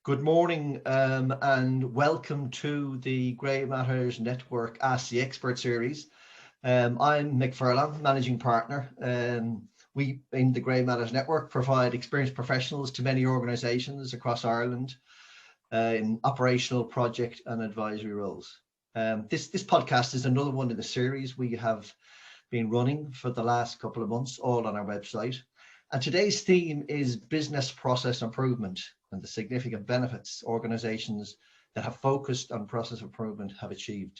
Good morning and welcome to the Grey Matters Network Ask the Expert series. I'm Mick Furlong, Managing Partner. We in the Grey Matters Network provide experienced professionals to many organisations across Ireland in operational, project and advisory roles. This podcast is another one in the series we have been running for the last couple of months, all on our website. And today's theme is business process improvement and the significant benefits organisations that have focused on process improvement have achieved.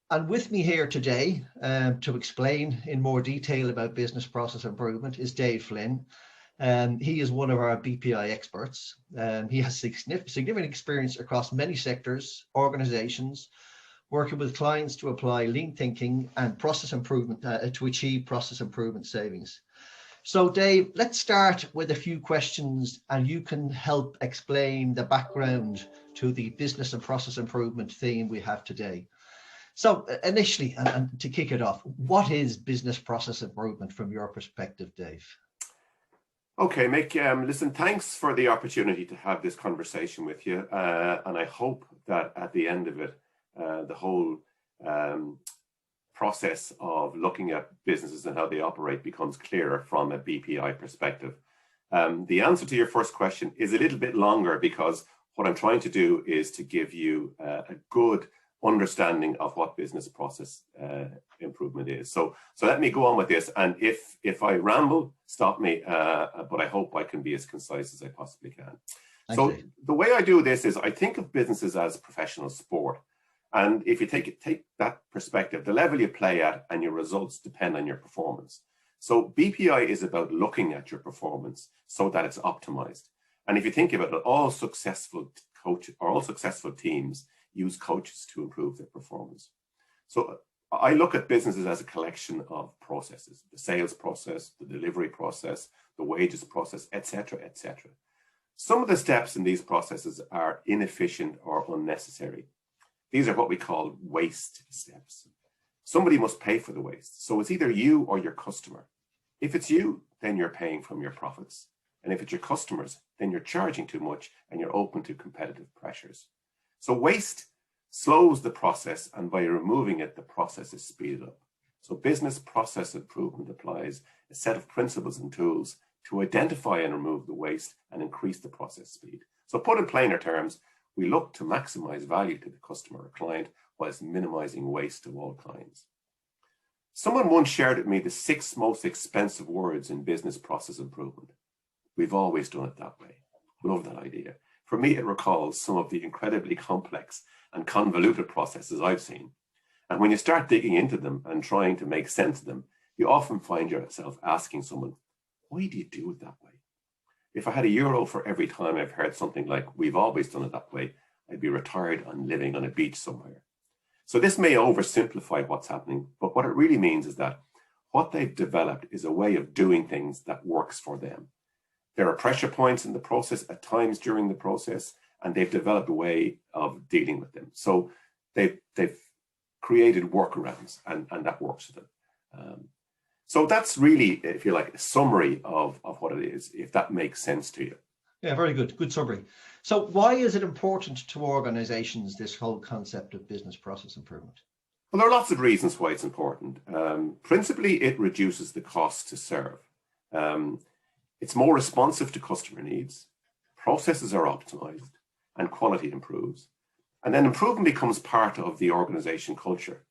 And with me here today to explain in more detail about business process improvement is Dave Flynn. He is one of our BPI experts. He has significant experience across many sectors, organisations, working with clients to apply lean thinking and process improvement to achieve process improvement savings. So Dave, let's start with a few questions and you can help explain the background to the business and process improvement theme we have today. So initially, and to kick it off, what is business process improvement from your perspective, Dave? Okay, Mick, listen, thanks for the opportunity to have this conversation with you. And I hope that at the end of it, the whole process of looking at businesses and how they operate becomes clearer from a BPI perspective. The answer to your first question is a little bit longer because what I'm trying to do is to give you a good understanding of what business process improvement is. So let me go on with this, and if I ramble, stop me, but I hope I can be as concise as I possibly can. So the way I do this is I think of businesses as professional sport. And if you take that perspective, the level you play at and your results depend on your performance. So BPI is about looking at your performance so that it's optimized. And if you think about it, all successful teams use coaches to improve their performance. So I look at businesses as a collection of processes: the sales process, the delivery process, the wages process, etc., etc. Some of the steps in these processes are inefficient or unnecessary. These are what we call waste steps. Somebody must pay for the waste. So it's either you or your customer. If it's you, then you're paying from your profits. And if it's your customers, then you're charging too much and you're open to competitive pressures. So waste slows the process, and by removing it, the process is speeded up. So business process improvement applies a set of principles and tools to identify and remove the waste and increase the process speed. So put in plainer terms, we look to maximize value to the customer or client whilst minimizing waste of all kinds. Someone once shared with me the 6 most expensive words in business process improvement. We've always done it that way. Love that idea. For me, it recalls some of the incredibly complex and convoluted processes I've seen. And when you start digging into them and trying to make sense of them, you often find yourself asking someone, why do you do it that way? If I had €1 for every time I've heard something like, we've always done it that way, I'd be retired and living on a beach somewhere. So this may oversimplify what's happening, but what it really means is that what they've developed is a way of doing things that works for them. There are pressure points in the process at times during the process, and they've developed a way of dealing with them. So they've created workarounds, and that works for them. So that's really, if you like, a summary of what it is, if that makes sense to you. Yeah, very good. Good summary. So why is it important to organizations, this whole concept of business process improvement? Well, there are lots of reasons why it's important. Principally, it reduces the cost to serve. It's more responsive to customer needs. Processes are optimized and quality improves. And then improvement becomes part of the organization culture.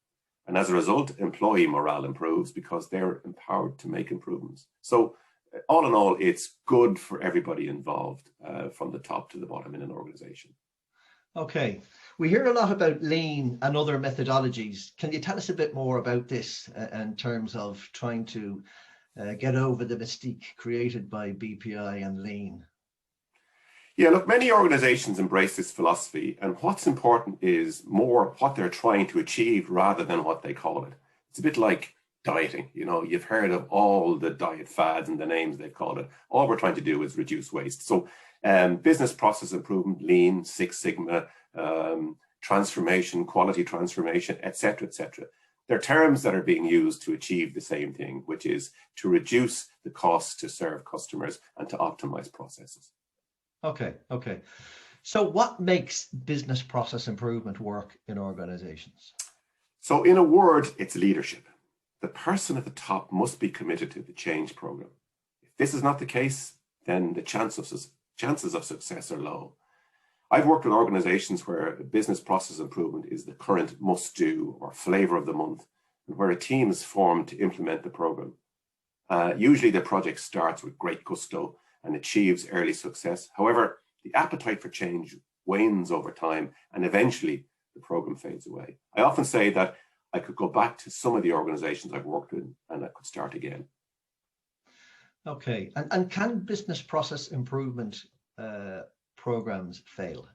And as a result, employee morale improves because they're empowered to make improvements. So all in all, it's good for everybody involved from the top to the bottom in an organization. Okay. We hear a lot about lean and other methodologies. Can you tell us a bit more about this in terms of trying to get over the mystique created by BPI and lean? Yeah, look, many organizations embrace this philosophy, and what's important is more what they're trying to achieve rather than what they call it. It's a bit like dieting. You know, you've heard of all the diet fads and the names they've called it. All we're trying to do is reduce waste. So business process improvement, lean, Six Sigma, transformation, quality transformation, etc., etc. They're terms that are being used to achieve the same thing, which is to reduce the cost to serve customers and to optimize processes. Okay. So what makes business process improvement work in organizations? So in a word, it's leadership. The person at the top must be committed to the change program. If this is not the case, then the chances of success are low. I've worked with organizations where business process improvement is the current must-do or flavor of the month, and where a team is formed to implement the program. Usually the project starts with great gusto and achieves early success. However, the appetite for change wanes over time, and eventually the program fades away. I often say that I could go back to some of the organizations I've worked in and I could start again. Okay, and can business process improvement programs fail?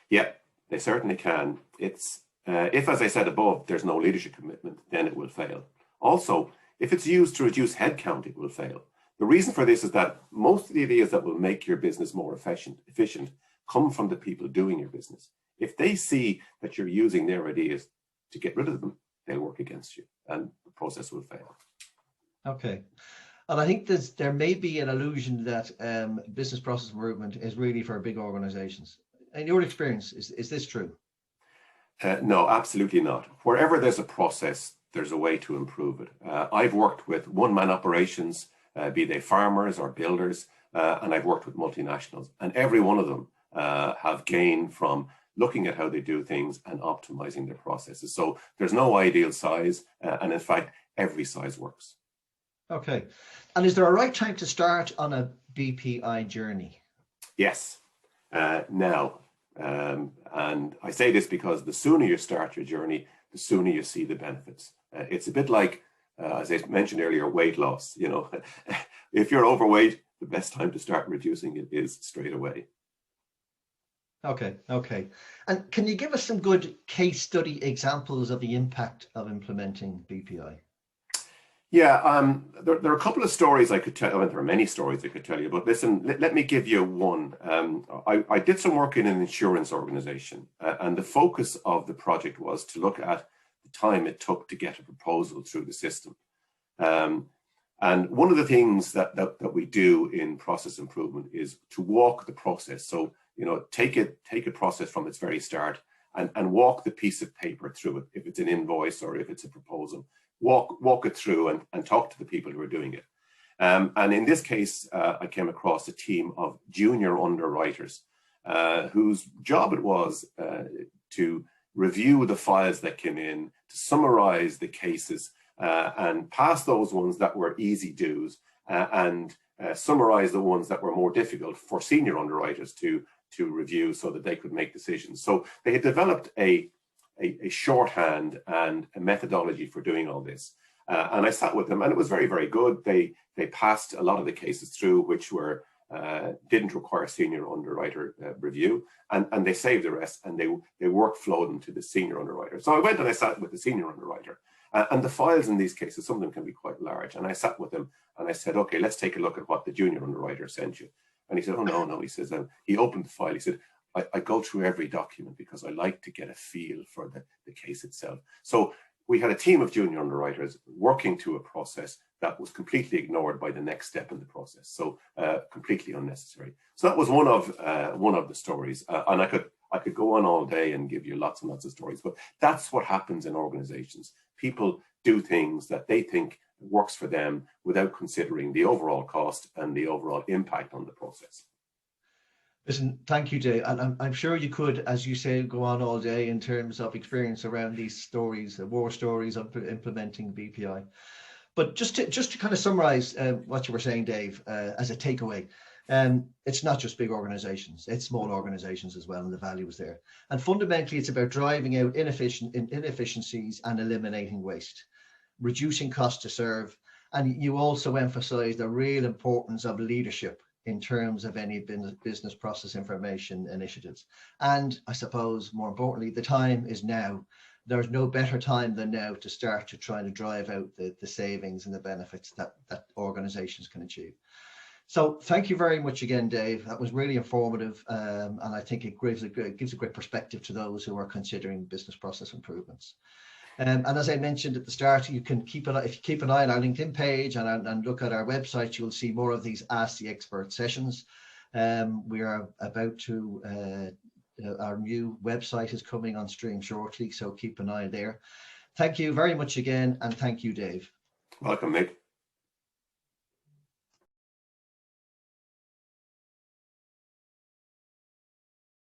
Yeah, they certainly can. It's if, as I said above, there's no leadership commitment, then it will fail. Also, if it's used to reduce headcount, it will fail. The reason for this is that most of the ideas that will make your business more efficient come from the people doing your business. If they see that you're using their ideas to get rid of them, they'll work against you and the process will fail. Okay. And I think there may be an illusion that business process improvement is really for big organizations. In your experience, is this true? No, absolutely not. Wherever there's a process, there's a way to improve it. I've worked with one-man operations, be they farmers or builders, and I've worked with multinationals, and every one of them have gained from looking at how they do things and optimizing their processes. So there's no ideal size, and in fact, every size works. Okay. And is there a right time to start on a BPI journey? Yes. Now, and I say this because the sooner you start your journey, the sooner you see the benefits. It's a bit like, as I mentioned earlier, weight loss. You know, if you're overweight, the best time to start reducing it is straight away. Okay, okay. And can you give us some good case study examples of the impact of implementing BPI? Yeah, there are a couple of stories I could tell. I mean, there are many stories I could tell you, but listen, let me give you one. I did some work in an insurance organization, and the focus of the project was to look at the time it took to get a proposal through the system. And one of the things that we do in process improvement is to walk the process. So, you know, take a process from its very start and walk the piece of paper through it, if it's an invoice or if it's a proposal. Walk it through and talk to the people who are doing it. And in this case, I came across a team of junior underwriters whose job it was to review the files that came in, to summarize the cases and pass those ones that were easy do's and summarize the ones that were more difficult for senior underwriters to review so that they could make decisions. So they had developed a shorthand and a methodology for doing all this. And I sat with them and it was very, very good. They passed a lot of the cases through which were didn't require senior underwriter review, and they saved the rest and they workflowed them to the senior underwriter. So I went and I sat with the senior underwriter and the files in these cases, some of them can be quite large. And I sat with them and I said, okay, let's take a look at what the junior underwriter sent you. And he said, oh, no. He says, he opened the file. He said, I go through every document because I like to get a feel for the case itself. So we had a team of junior underwriters working to a process that was completely ignored by the next step in the process. So completely unnecessary. So that was one of the stories. And I could go on all day and give you lots and lots of stories, but that's what happens in organizations. People do things that they think works for them without considering the overall cost and the overall impact on the process. Listen, thank you, Dave. And I'm sure you could, as you say, go on all day in terms of experience around these stories, war stories of implementing BPI. But just to kind of summarize what you were saying, Dave, as a takeaway, it's not just big organizations, it's small organizations as well, and the value is there. And fundamentally, it's about driving out inefficiencies and eliminating waste, reducing cost to serve. And you also emphasize the real importance of leadership in terms of any business process information initiatives. And I suppose, more importantly, the time is now. There's no better time than now to start to try to drive out the savings and the benefits that organizations can achieve. So thank you very much again, Dave. That was really informative. And I think it gives a great perspective to those who are considering business process improvements. And as I mentioned at the start, you can keep an eye on our LinkedIn page and look at our website. You'll see more of these Ask the Expert sessions. We are about to, our new website is coming on stream shortly, so keep an eye there. Thank you very much again, and thank you, Dave. Welcome, Mick.